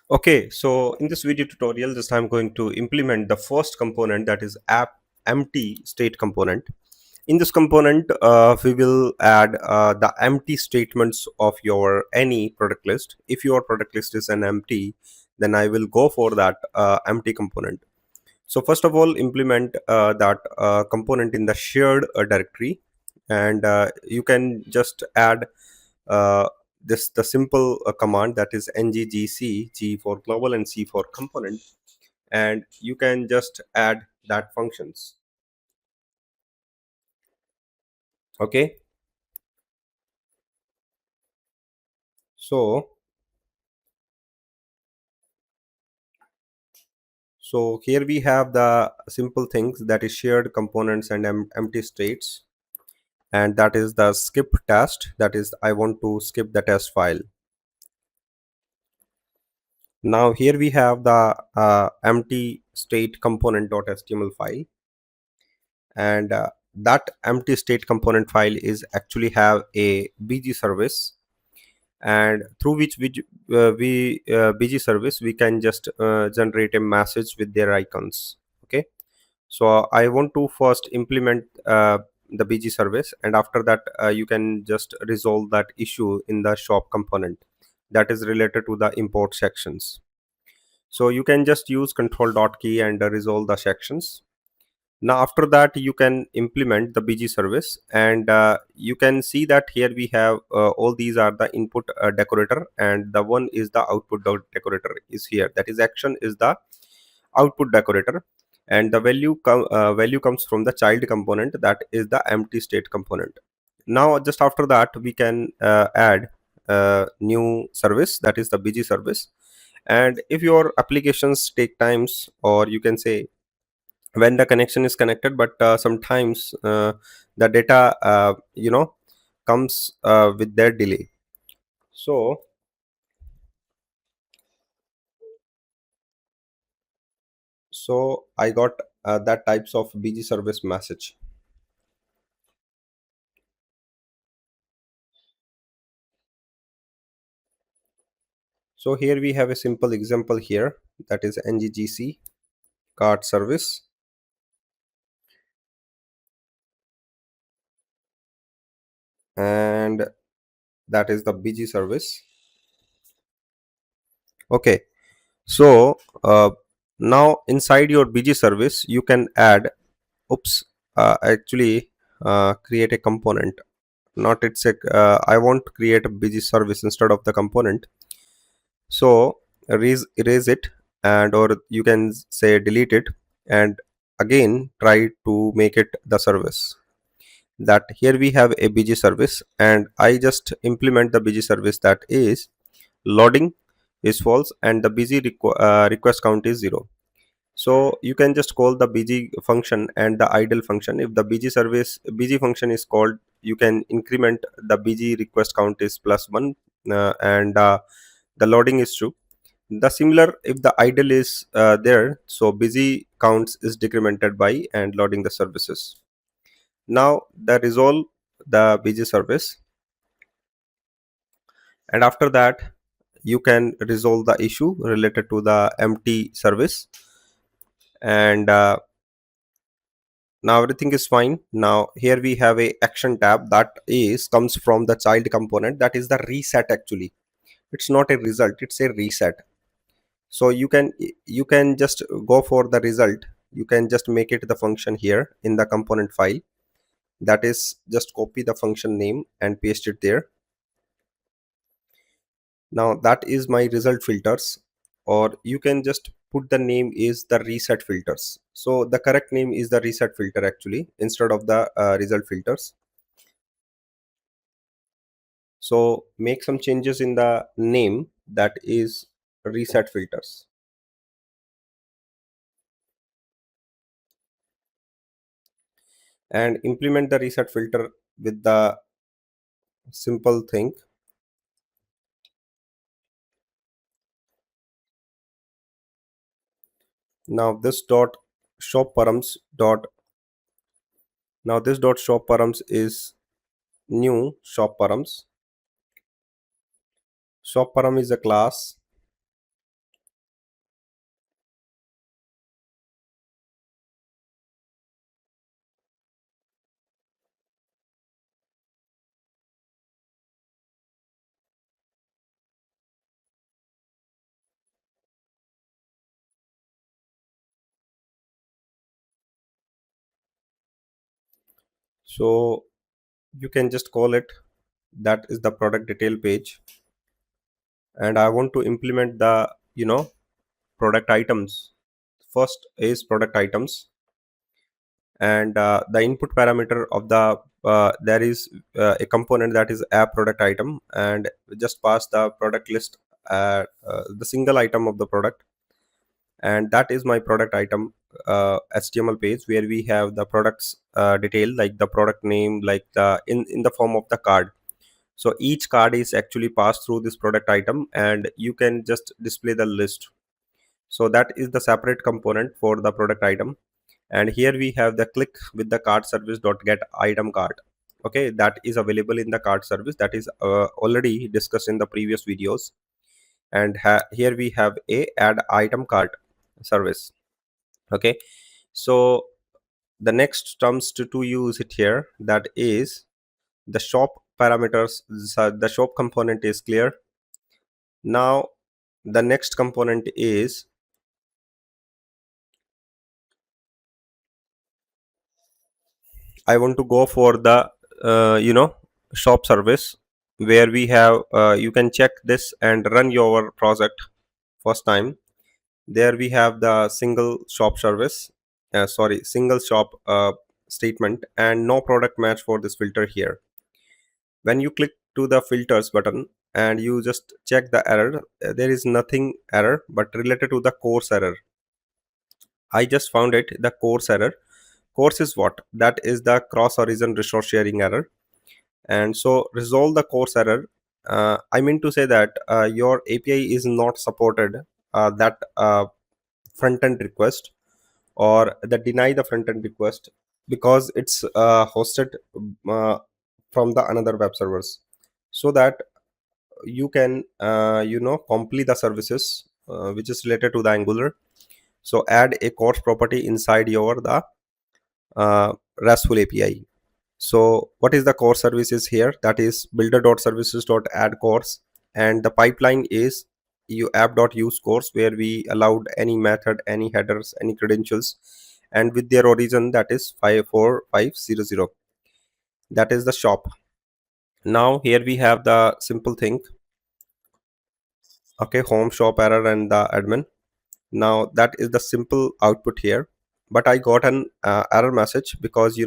Okay, so in this video tutorial, this I'm going to implement the first component, that is app empty state component. In this component, we will add the empty statements of your any product list. If your product list is an empty, then I will go for that empty component. So first of all, implement that component in the shared directory, and you can just add uh, this the simple command, that is nggc, g for global and c for component, and you can just add that functions. Okay, so here we have the simple things, that is shared components and empty states, and that is the skip test, that is I want to skip the test file. Now here we have the empty state component.html file, and that empty state component file is actually have a bg service, and through which bg service we can just generate a message with their icons. Okay, so I want to first implement the bg service, and after that you can just resolve that issue in the shop component that is related to the import sections. So you can just use control dot key and resolve the sections. Now after that you can implement the bg service, and you can see that here we have all these are the input decorator, and the one is the output decorator is here, that is action is the output decorator, and the value comes from the child component, that is the empty state component. Now just after that we can add new service, that is the bg service. And if your applications take times, or you can say when the connection is connected, but sometimes the data comes with their delay. So I got that types of bg service message. So here we have a simple example here, that is nggc cart service, and that is the bg service. Okay, so now inside your bg service you can add, oops, actually create a component, not it's a I want to create a bg service instead of the component. So erase it, and or you can say delete it, and again try to make it the service. That here we have a bg service, and I just implement the bg service, that is loading is false and the request count is 0. So you can just call the bg function and the idle function. If the bg function is called, you can increment the bg request count is +1, and the loading is true. The similar, if the idle is there, so busy counts is decremented by and loading the services. Now the resolve the bg service, and after that you can resolve the issue related to the empty service, and now everything is fine. Now here we have a action tab, that is comes from the child component, that is the reset. Actually it's not a result, it's a reset. So you can just go for the result. You can just make it the function here in the component file, that is just copy the function name and paste it there. Now that is my result filters, or you can just put the name is the reset filters. So the correct name is the reset filter actually, instead of the result filters. So make some changes in the name, that is reset filters, and implement the reset filter with the simple thing. Now this dot shop params dot now this dot shop params is new shop params. Shop param is a class, So you can just call it, that is the product detail page. And I want to implement the product items. First is product items, and the input parameter of the there is a component that is a product item, and just pass the product list, the single item of the product, and that is my product item HTML page, where we have the products detail, like the product name, like the in the form of the card. So each card is actually passed through this product item, and you can just display the list. So that is the separate component for the product item. And here we have the click with the card service dot get item card. Okay, that is available in the card service, that is already discussed in the previous videos. And here we have a add item card service. Okay, so the next terms to use it here, that is the shop parameters. So the shop component is clear. Now the next component is, I want to go for the shop service, where we have you can check this and run your project first time. There we have the single shop service, sorry, single shop statement, and no product match for this filter here. When you click to the filters button and you just check the error, there is nothing error but related to the course error. I just found it, the course error. Course is what? That is the cross origin resource sharing error. And so resolve the course error. I mean to say that your API is not supported that front end request, or the deny the front end request, because it's hosted uh, from the another web servers. So that you can complete the services which is related to the Angular. So add a course property inside your the RESTful API. So what is the core services here? That is builder.services.add course, and the pipeline is you app.use course, where we allowed any method, any headers, any credentials, and with their origin, that is 54500. That is the shop. Now here we have the simple thing. Okay, home, shop, error, and the admin. Now that is the simple output here, but I got an error message, because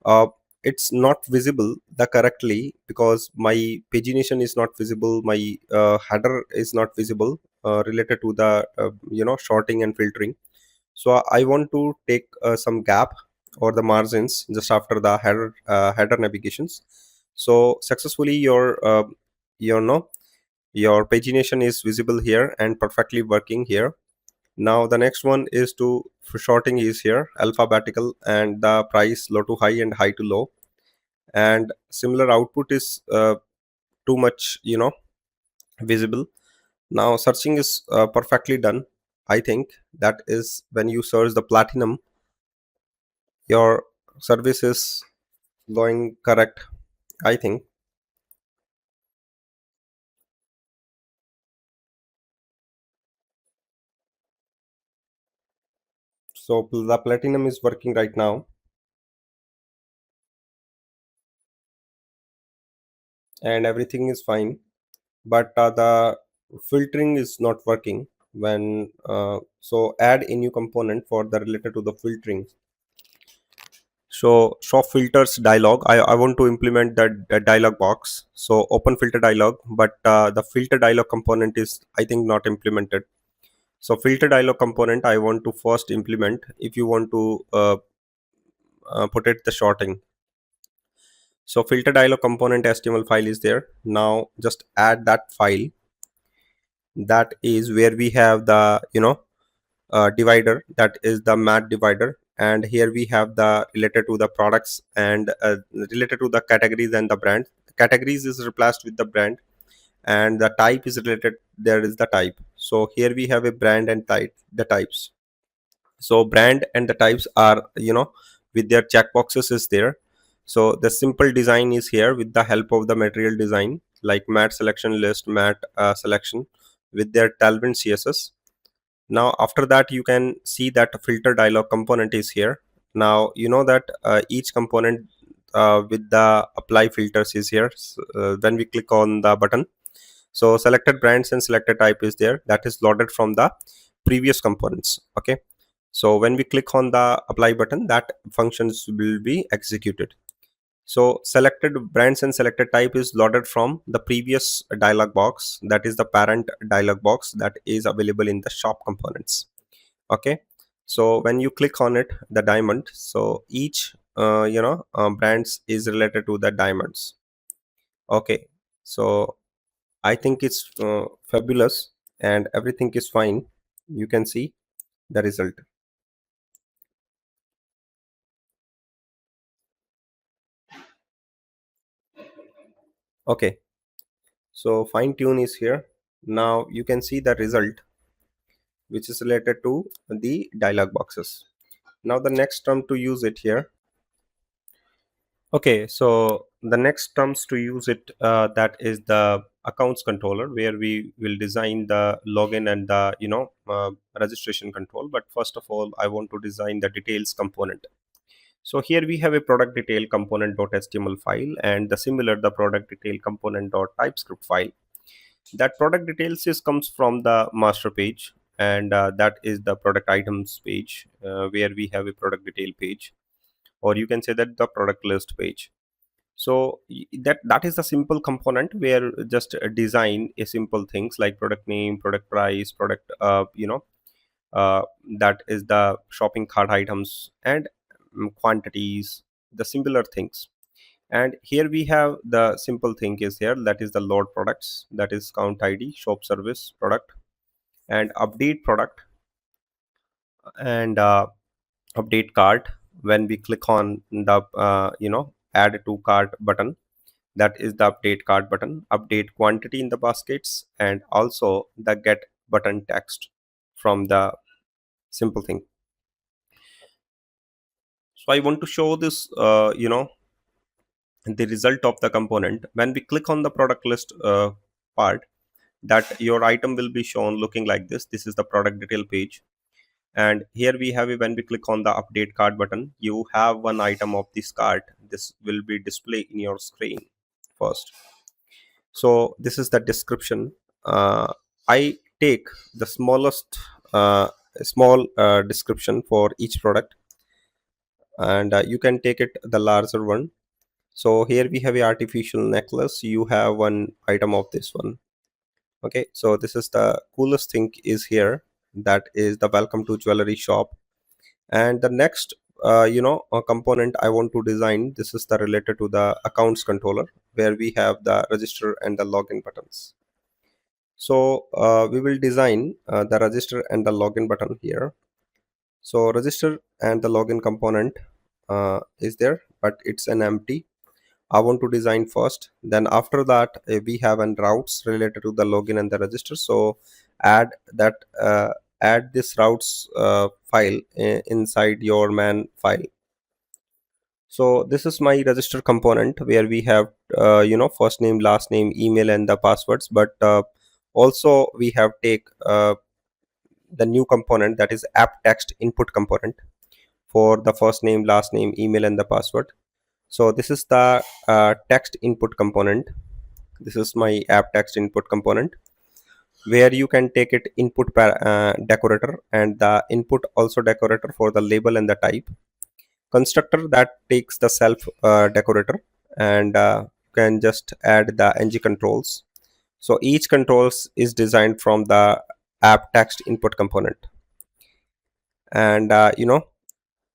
uh, it's not visible the correctly, because my pagination is not visible, my header is not visible related to the sorting and filtering. So I want to take some gap or the margins just after the header navigations. So successfully you know your pagination is visible here and perfectly working here. Now the next one is to for sorting is here alphabetical, and the price low to high and high to low, and similar output is too much visible. Now searching is perfectly done. I think that is when you search the platinum, your service is going correct, I think. So the platinum is working right now, and everything is fine, but the filtering is not working. When so add a new component for the related to the filtering. So show filters dialog, I want to implement that dialog box. So open filter dialog, but the filter dialog component is, I think, not implemented. So filter dialog component I want to first implement, if you want to put it the sorting. So filter dialog component HTML file is there. Now just add that file. That is where we have the divider, that is the mat divider, and here we have the related to the products, and related to the categories and the brand. Categories is replaced with the brand, and the type is related, there is the type. So here we have a brand and type, the types. So brand and the types are with their checkboxes is there. So the simple design is here with the help of the material design, like mat selection list, mat selection, with their tailwind CSS. Now after that you can see that filter dialog component is here. Now you know that each component with the apply filters is here. When we click on the button, so selected brands and selected type is there, that is loaded from the previous components. Okay, so when we click on the apply button, that functions will be executed. So selected brands and selected type is loaded from the previous dialog box, that is the parent dialog box that is available in the shop components. Okay, so when you click on it, the diamond, so each brands is related to the diamonds. Okay, so I think it's fabulous and everything is fine. You can see the result. Okay, so fine tune is here. Now you can see the result which is related to the dialog boxes. Now the next term to use it here. Okay, so the next terms to use it, that is the accounts controller, where we will design the login and the registration control. But first of all, I want to design the details component. So here we have a product detail component.html file, and the similar the product detail component.typescript file. That product details is comes from the master page, and that is the product items page, where we have a product detail page, or you can say that the product list page. So that is the simple component where just design a simple things like product name, product price, product uh, that is the shopping cart items, and quantities, the similar things. And here we have the simple thing is here, that is the load products, that is count id, shop service, product, and update product, and update cart. When we click on the add to cart button, that is the update cart button, update quantity in the baskets, and also the get button text from the simple thing. So I want to show this the result of the component. When we click on the product list part, that your item will be shown looking like this is the product detail page. And here we have it, when we click on the update cart button, you have one item of this cart, this will be displayed in your screen first. So this is the description. I take the smallest small description for each product, and you can take it the larger one. So here we have a artificial necklace, you have one item of this one. Okay, so this is the coolest thing is here, that is the welcome to jewelry shop. And the next component I want to design, this is the related to the accounts controller, where we have the register and the login buttons. So we will design the register and the login button here. So register and the login component is there, but it's an empty. I want to design first. Then after that, we have an routes related to the login and the register. So add that add this routes file inside your man file. So this is my register component, where we have first name, last name, email, and the passwords. But also we have take the new component, that is app text input component, for the first name, last name, email, and the password. So this is the text input component. This is my app text input component, where you can take it input decorator, and the input also decorator for the label and the type. Constructor that takes the self decorator, and can just add the ng controls. So each controls is designed from the app text input component. And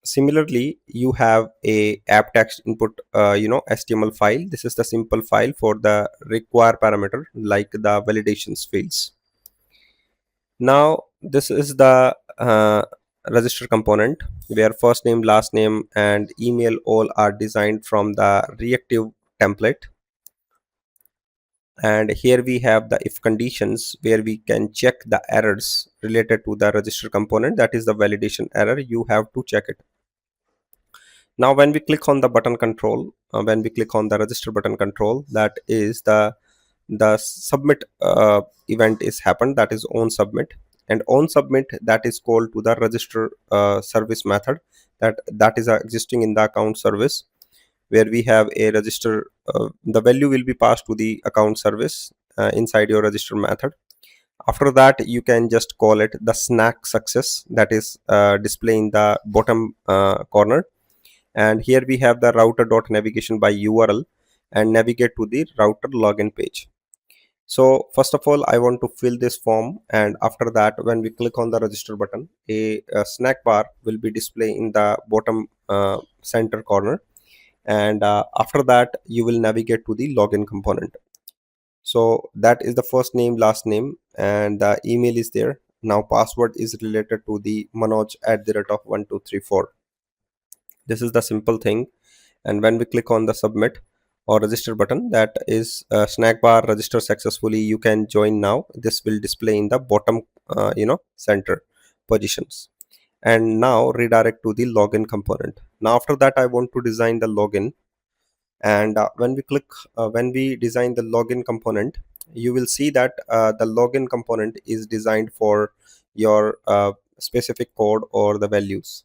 similarly, you have a app text input html file. This is the simple file for the require parameter, like the validations fields. Now this is the register component, where first name, last name, and email all are designed from the reactive template. And here we have the if conditions, where we can check the errors related to the register component, that is the validation error, you have to check it. Now when we click on the button control, when we click on the register button control, that is the submit event is happened, that is on submit. And on submit, that is called to the register service method, that is existing in the account service. where we have a register. The value will be passed to the account service inside your register method. After that, you can just call it the snack success, that is display in the bottom corner. And here we have the router dot navigation by URL and navigate to the router login page. So first of all, I want to fill this form, and after that, when we click on the register button, a snack bar will be displayed in the bottom center corner. And after that, you will navigate to the login component. So that is the first name, last name, and the email is there. Now password is related to the Manoj at the rate of 1234. This is the simple thing. And when we click on the submit or register button, that is snack bar register successfully, you can join now. This will display in the bottom center positions. And now redirect to the login component. Now after that, I want to design the login. And when we design the login component, you will see that the login component is designed for your specific code or the values.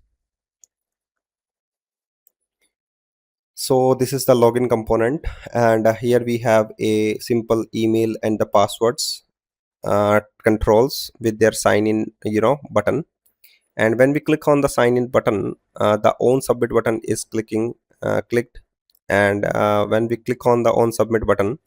So this is the login component, and here we have a simple email and the passwords controls with their sign in button. And when we click on the sign in button, the on submit button is clicked. And when we click on the on submit button,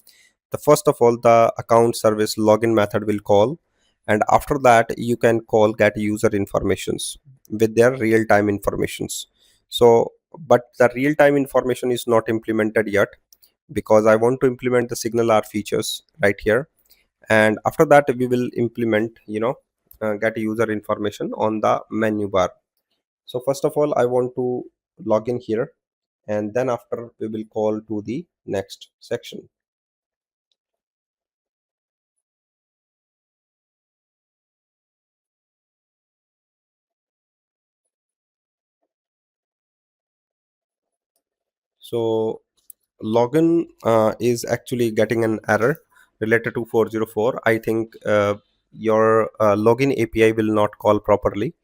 the first of all, the account service login method will call, and after that you can call get user informations with their real time informations. So but the real time information is not implemented yet, because I want to implement the signal R features right here. And after that, we will implement get user information on the menu bar. So first of all, I want to log in here, and then after we will call to the next section. So login is actually getting an error related to 404. I think your login API will not call properly.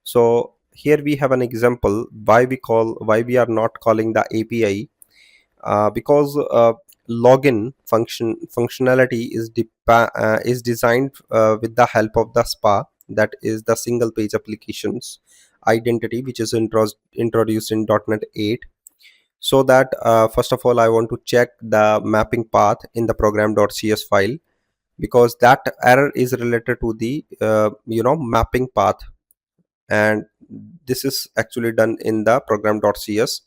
So here we have an example why we are not calling the API, because login functionality is designed with the help of the SPA, that is the single page applications identity, which is introduced in .NET 8. So that first of all, I want to check the mapping path in the program.cs file, because that error is related to the mapping path. And this is actually done in the program.cs.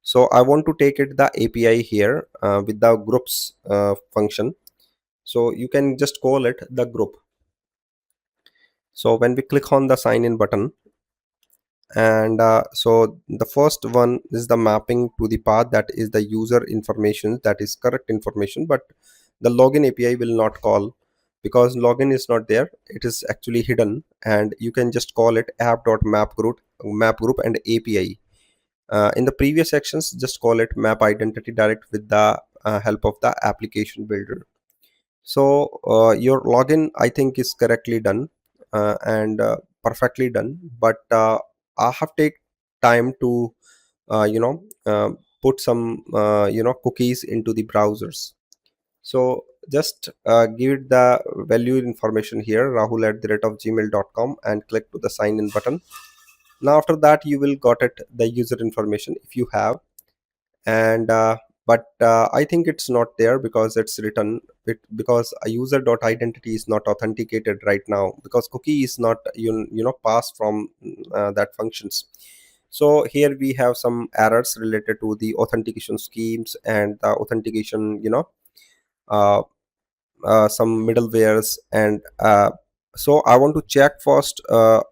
So I want to take it the API here with the groups function. So you can just call it the group. So when we click on the sign in button, and so the first one is the mapping to the path, that is the user information, that is correct information, but the login API will not call because login is not there, it is actually hidden. And you can just call it app.map group and API. In the previous sections, just call it map identity direct with the help of the application builder. So your login, I think, is correctly done and perfectly done, but I have take time to uh, you know uh, put some cookies into the browsers. So just give it the value information here, rahul at the rate of gmail.com, and click to the sign in button. Now after that, you will got it the user information if you have. And but I think it's not there because it's written because a user dot identity is not authenticated right now, because cookie is not passed from that functions. So here we have some errors related to the authentication schemes and the authentication uh, some middlewares. And so I want to check first,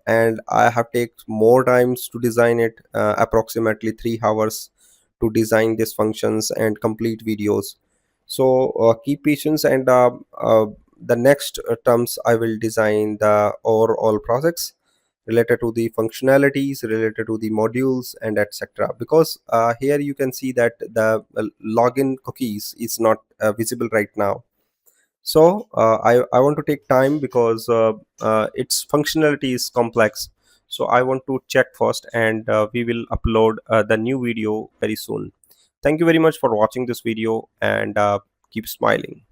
and I have take more times to design it, approximately 3 hours to design these functions and complete videos. So keep patience, and the next terms I will design the overall projects related to the functionalities, related to the modules, and etc. Because here you can see that the login cookies is not visible right now. So I want to take time because its functionality is complex. So I want to check first, and we will upload the new video very soon. Thank you very much for watching this video, and keep smiling.